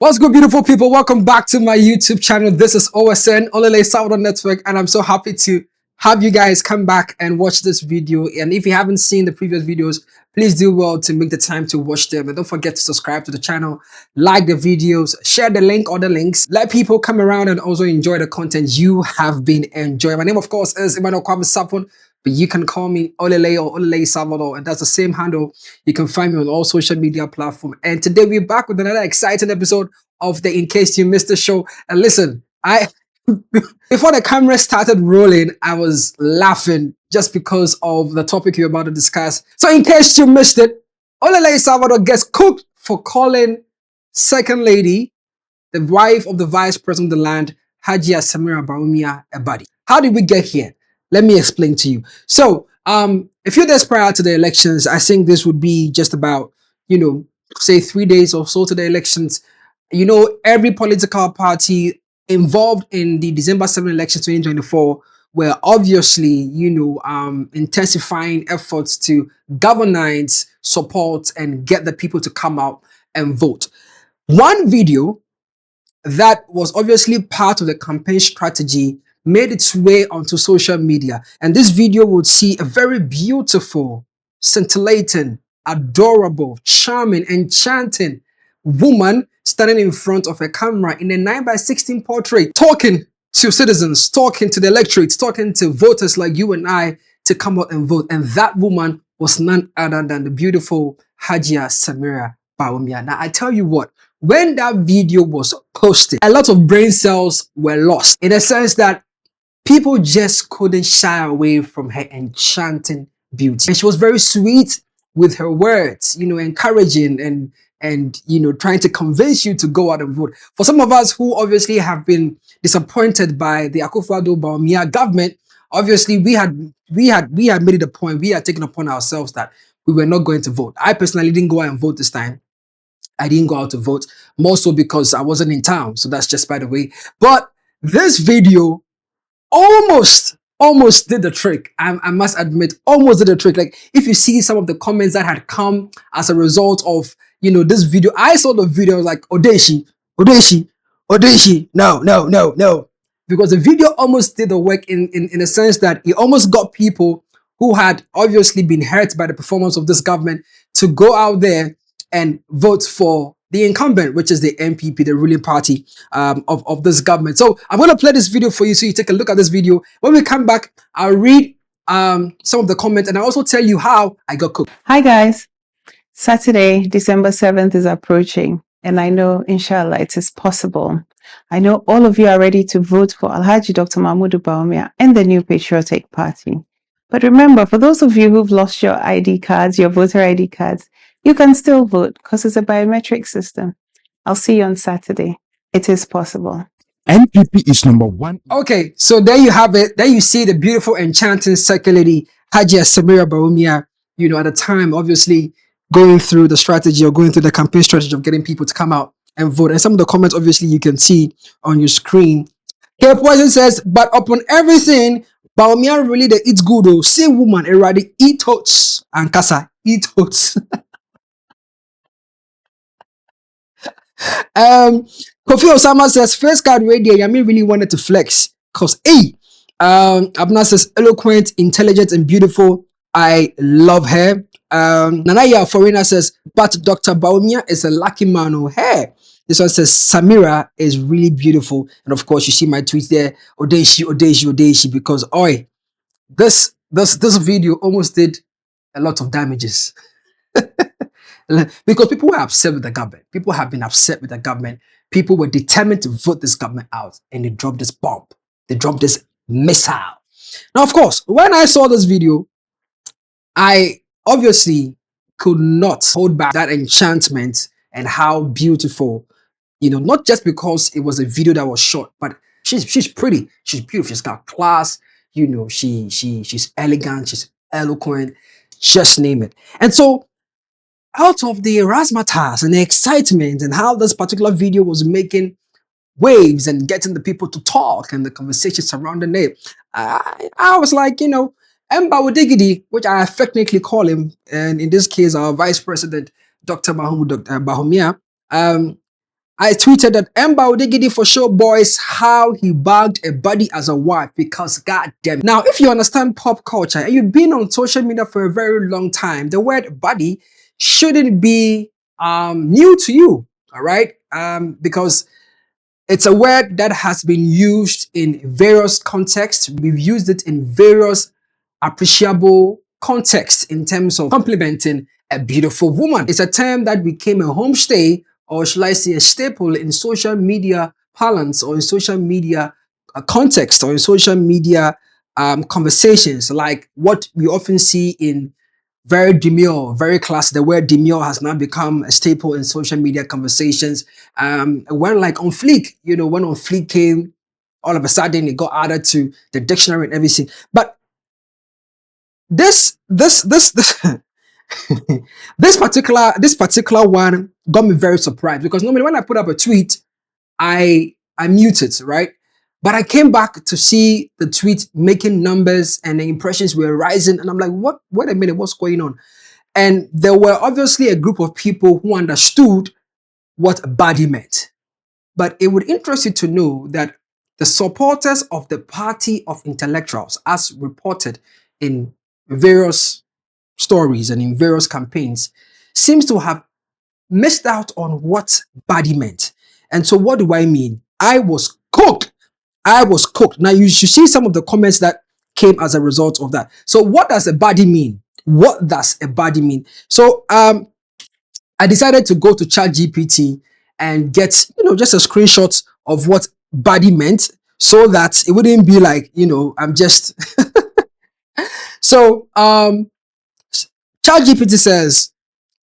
What's good, beautiful people? Welcome back to my YouTube channel. This is OSN, Olele Salvador Network, and I'm so happy to have you guys come back and watch this video. And if you haven't seen the previous videos, please do well to make the time to watch them. And don't forget to subscribe to the channel, like the videos, share the link or the links. Let people come around and also enjoy the content you have been enjoying. My name, of course, is Emmanuel Kwame Sapon, but you can call me Olele or Olele Salvador, and that's the same handle. You can find me on all social media platforms. And today we're back with another exciting episode of the In Case You Missed the Show. And listen, before the camera started rolling, I was laughing just because of the topic you're about to discuss. So in case you missed it, Olele Salvador gets cooked for calling second lady, the wife of the vice president of the land, Hajia Samira Bawumia, a baddie. How did we get here? Let me explain to you. So, a few days prior to the elections, I think this would be just about, say 3 days or so to the elections. Every political party involved in the December 7 election 2024 were obviously, intensifying efforts to galvanize support and get the people to come out and vote. One video that was obviously part of the campaign strategy made its way onto social media. And this video would see a very beautiful, scintillating, adorable, charming, enchanting woman standing in front of a camera in a 9:16 portrait, talking to citizens, talking to the electorate, talking to voters like you and I to come out and vote. And that woman was none other than the beautiful Hajia Samira Bawumia. Now, I tell you what, when that video was posted, a lot of brain cells were lost in the sense that people just couldn't shy away from her enchanting beauty. And she was very sweet with her words, encouraging and trying to convince you to go out and vote. For some of us who obviously have been disappointed by the Akufo-Addo Bawumia government, obviously we had made it a point, we had taken upon ourselves that we were not going to vote. I personally didn't go out and vote this time. I didn't go out to vote, more so because I wasn't in town. So that's just by the way. But this video almost did the trick. I must admit, almost did the trick. Like, if you see some of the comments that had come as a result of, this video, I saw the video, I was like, Odeshi, no. Because the video almost did the work in a sense that it almost got people who had obviously been hurt by the performance of this government to go out there and vote for the incumbent, which is the MPP, the ruling party of this government. So I'm going to play this video for you so you take a look at this video. When we come back, I'll read some of the comments and I'll also tell you how I got cooked. Hi guys, Saturday, December 7th is approaching and I know, inshallah, it is possible. I know all of you are ready to vote for Alhaji Dr. Mahmoud Bawumia and the New Patriotic Party. But remember, for those of you who've lost your ID cards, your voter ID cards, you can still vote because it's a biometric system. I'll see you on Saturday. It is possible. NPP is number one. Okay, so there you have it. There you see the beautiful, enchanting second lady, Hajia Samira Bawumia, at the time, obviously, going through the strategy or going through the campaign strategy of getting people to come out and vote. And some of the comments, obviously, you can see on your screen. Here, Poison says, but upon everything, Bawumia really the eats good, oh, same woman, already eat oats and kasa, eat oats. Kofi Osama says, first card radio, Yami really wanted to flex. Cause Abna says, eloquent, intelligent, and beautiful. I love her. Nanaya Foreigner says, but Dr. Bawumia is a lucky man. Oh, hey. This one says, Samira is really beautiful. And of course, you see my tweet there, Odeshi, because this video almost did a lot of damages. Because people were upset with the government. People have been upset with the government. People were determined to vote this government out. And they dropped this bomb. They dropped this missile. Now, of course, when I saw this video, I obviously could not hold back that enchantment and how beautiful, not just because it was a video that was shot, but she's pretty. She's beautiful. She's got class. She's elegant. She's eloquent. Just name it. And so, out of the razzmatazz and the excitement and how this particular video was making waves and getting the people to talk and the conversation surrounding it, I was like, Mba Wodigidi, which I affectionately call him, and in this case, our Vice President, Dr. Mahmoud Bawumia, I tweeted that Mba Odigidi for show boys how he bagged a Baddie as a wife because god damn it. Now, if you understand pop culture and you've been on social media for a very long time, the word Baddie shouldn't be new to you, all right? Because it's a word that has been used in various contexts. We've used it in various appreciable contexts in terms of complimenting a beautiful woman. It's a term that became a homestay, or shall I say a staple in social media parlance, or in social media context, or in social media conversations, like what we often see in very demure, very classy. The word demure has now become a staple in social media conversations. When like on Fleek, when on Fleek came, all of a sudden it got added to the dictionary and everything. But this this particular one got me very surprised, because normally when I put up a tweet, I mute it, right? But I came back to see the tweet making numbers and the impressions were rising, and I'm like, what? Wait a minute, what's going on? And there were obviously a group of people who understood what Baddie meant. But it would interest you to know that the supporters of the party of intellectuals, as reported in various stories and in various campaigns, seems to have missed out on what Baddie meant. And so what do I mean? I was cooked. I was cooked. Now you should see some of the comments that came as a result of that. So what does a Baddie mean? What does a Baddie mean? So I decided to go to ChatGPT and get, just a screenshot of what Baddie meant, so that it wouldn't be like, I'm just so ChatGPT says,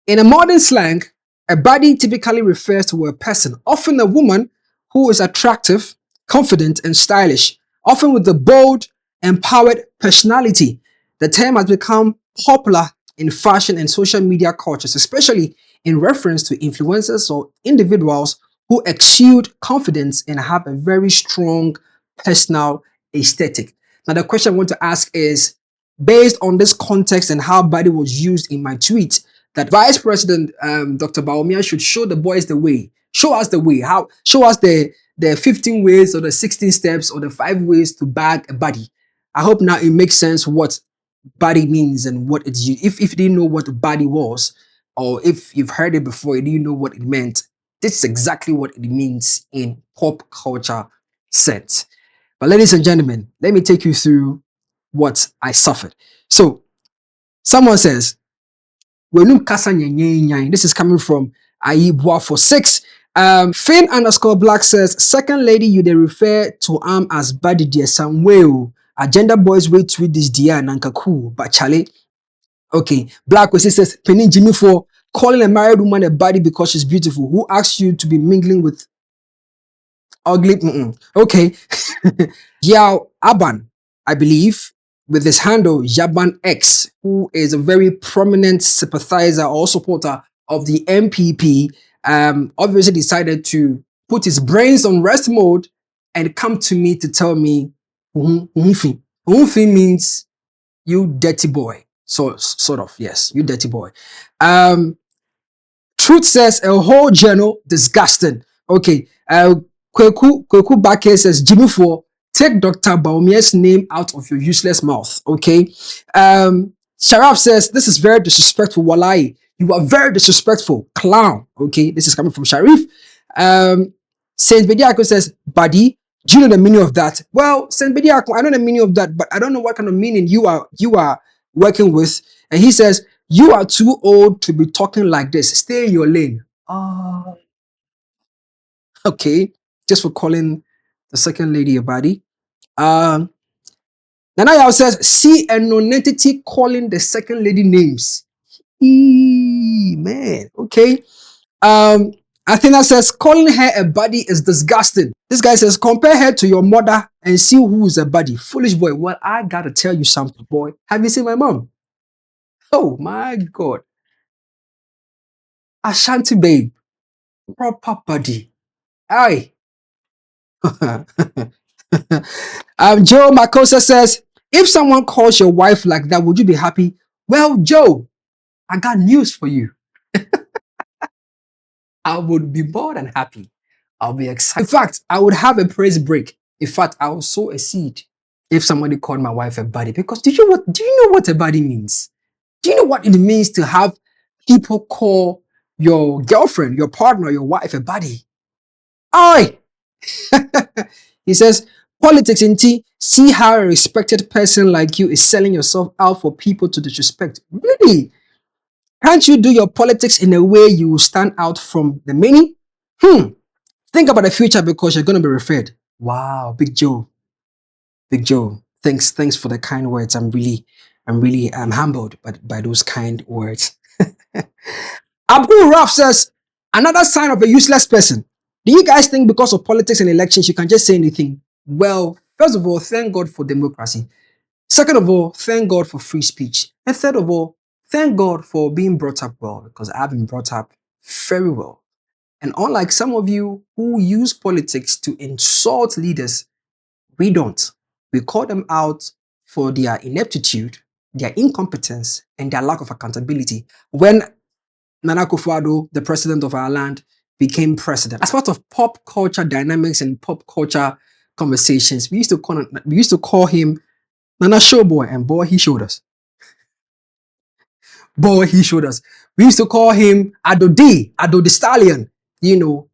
in a modern slang, a Baddie typically refers to a person, often a woman, who is attractive, confident, and stylish, often with a bold, empowered personality. The term has become popular in fashion and social media cultures, especially in reference to influencers or individuals who exude confidence and have a very strong personal aesthetic. Now, the question I want to ask is, based on this context and how Baddie was used in my tweet, that Vice President Dr. Bawumia should show the boys the way. Show us the way. Show us the 15 ways or the 16 steps or the 5 ways to bag a Baddie. I hope now it makes sense what Baddie means and what it's used. If you didn't know what Baddie was, or if you've heard it before, you didn't know what it meant, this is exactly what it means in pop culture sense. But ladies and gentlemen, let me take you through what I suffered. So someone says, Wenum kasa nyanyanyan. This is coming from Ayibwa for 6. Finn underscore Black says, second lady, you they refer to as Baddie dear some way. Agenda boys wait to read this dear nanka cool, but Charlie. Okay, Black says, Penny Jimmy for calling a married woman a Baddie because she's beautiful. Who asked you to be mingling with ugly? Okay. Yao Aban, I believe, with his handle Yaban X, who is a very prominent sympathizer or supporter of the MPP, obviously decided to put his brains on rest mode and come to me to tell me, Umfi. Umfi means you dirty boy. So sort of, yes, you dirty boy. Truth says a whole journal, disgusting. Okay. Kweku Bake says, Jimmy for take Dr. Baumia's name out of your useless mouth. Okay. Sharaf says, this is very disrespectful. Walai, you are very disrespectful. Clown. Okay. This is coming from Sharif. Saint Bediako says, Baddie, do you know the meaning of that? Well, Saint Bediako, I know the meaning of that, but I don't know what kind of meaning you are working with. And he says, you are too old to be talking like this. Stay in your lane. Oh, okay. Just for calling the second lady a Baddie. Nana Yao says, see a non-entity calling the second lady names. Man, okay. Athena says, calling her a Baddie is disgusting. This guy says, compare her to your mother and see who is a Baddie. Foolish boy. Well, I gotta tell you something, boy. Have you seen my mom? Oh my God. Ashanti babe. Proper Baddie. Aye. Joe Makosa says, if someone calls your wife like that, would you be happy? Well, Joe, I got news for you. I would be more than happy. I'll be excited. In fact, I would have a praise break. In fact, I will sow a seed if somebody called my wife a baddie. Because do you know what a baddie means? Do you know what it means to have people call your girlfriend, your partner, your wife a baddie? Oi! He says, politics in tea, see how a respected person like you is selling yourself out for people to disrespect. Really? Can't you do your politics in a way you will stand out from the many? Think about the future because you're going to be referred. Wow, Big Joe. Big Joe. Thanks for the kind words. I'm really humbled by those kind words. Abdul Raf says, another sign of a useless person. Do you guys think because of politics and elections you can just say anything? Well, first of all, thank God for democracy. Second of all, thank God for free speech. And third of all, thank God for being brought up well, because I've been brought up very well. And unlike some of you who use politics to insult leaders, we don't. We call them out for their ineptitude, their incompetence, and their lack of accountability. When Nana Akufo-Addo, the president of our land, became president, as part of pop culture dynamics and pop culture conversations, we used to call him Nana Showboy, and boy, he showed us. Boy, he showed us. We used to call him Ado the Stallion. You know,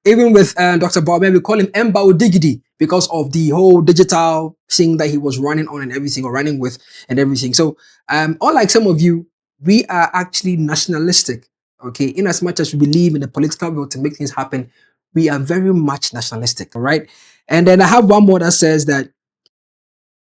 even with Dr. Bawumia, we call him Mbao Digidi because of the whole digital thing that he was running on and everything, or running with and everything. So, unlike some of you, we are actually nationalistic. Okay, in as much as we believe in the political will to make things happen, we are very much nationalistic. All right, and then I have one more that says that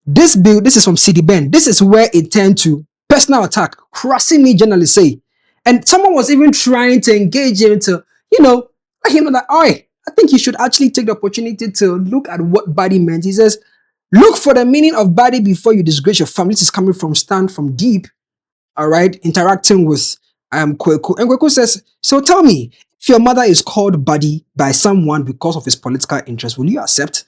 this bill, this is from CD Ben. This is where it turned to personal attack, crossing me journalists say. And someone was even trying to engage him to, let him know that, I think you should actually take the opportunity to look at what Baddie meant. He says, look for the meaning of Baddie before you disgrace your family. This is coming from Stan from Deep, all right, interacting with Kweku. And Kweku says, so tell me, if your mother is called Baddie by someone because of his political interest, will you accept?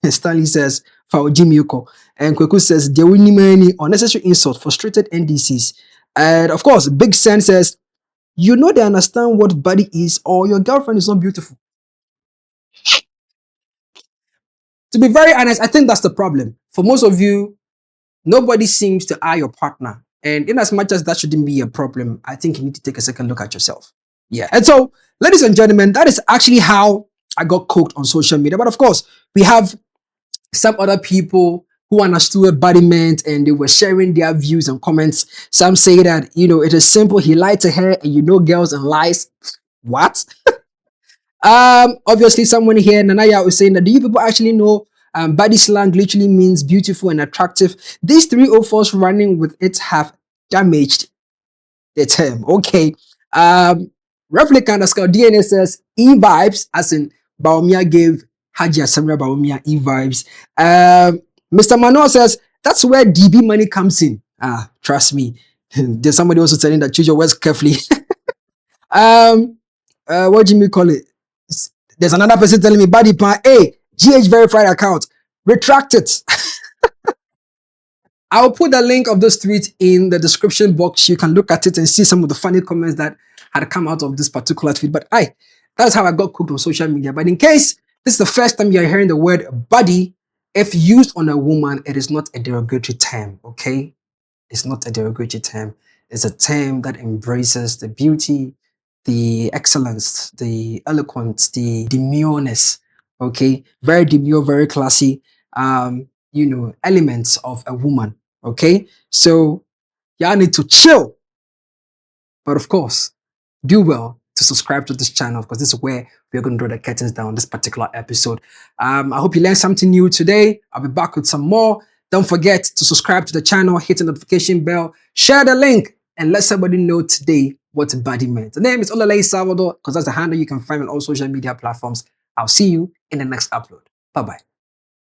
Stanley says, Faujimioko. And Kweku says, there will be any unnecessary insult, frustrated NDCs. And of course, Big Sen says, you know they understand what Baddie is, or your girlfriend is not beautiful. To be very honest, I think that's the problem. For most of you, nobody seems to eye your partner. And in as much as that shouldn't be a problem, I think you need to take a second look at yourself. Yeah. And so, ladies and gentlemen, that is actually how I got cooked on social media. But of course, we have some other people who understood what Baddie meant, and they were sharing their views and comments. Some say that, it is simple. He lied to her, and girls and lies. What? Obviously, someone here, Nanaya, was saying that, do you people actually know Baddie slang literally means beautiful and attractive? These 304s running with it have damaged the term. Okay. Replica_ DNA says E-vibes, as in Bawumia gave Hajia Samira Bawumia E-vibes. Mr. Manuel says, that's where DB money comes in. Trust me. There's somebody also telling that choose your words carefully. What do you call it? There's another person telling me, Baddie Pan, GH verified account. Retract it. I'll put the link of this tweet in the description box. You can look at it and see some of the funny comments that had come out of this particular tweet. But that's how I got cooked on social media. But in case this is the first time you're hearing the word Baddie, if used on a woman, it is not a derogatory term, okay? It's not a derogatory term. It's a term that embraces the beauty, the excellence, the eloquence, the demureness, okay? Very demure, very classy, elements of a woman, okay? So y'all need to chill. But of course, do well to subscribe to this channel, because this is where we're going to draw the curtains down this particular episode. I hope you learned something new today. I'll be back with some more. Don't forget to subscribe to the channel, hit the notification bell, share the link, and let somebody know today what Baddie meant. The name is Olele Salvador, because that's the handle you can find on all social media platforms. I'll see you in the next upload. Bye-bye.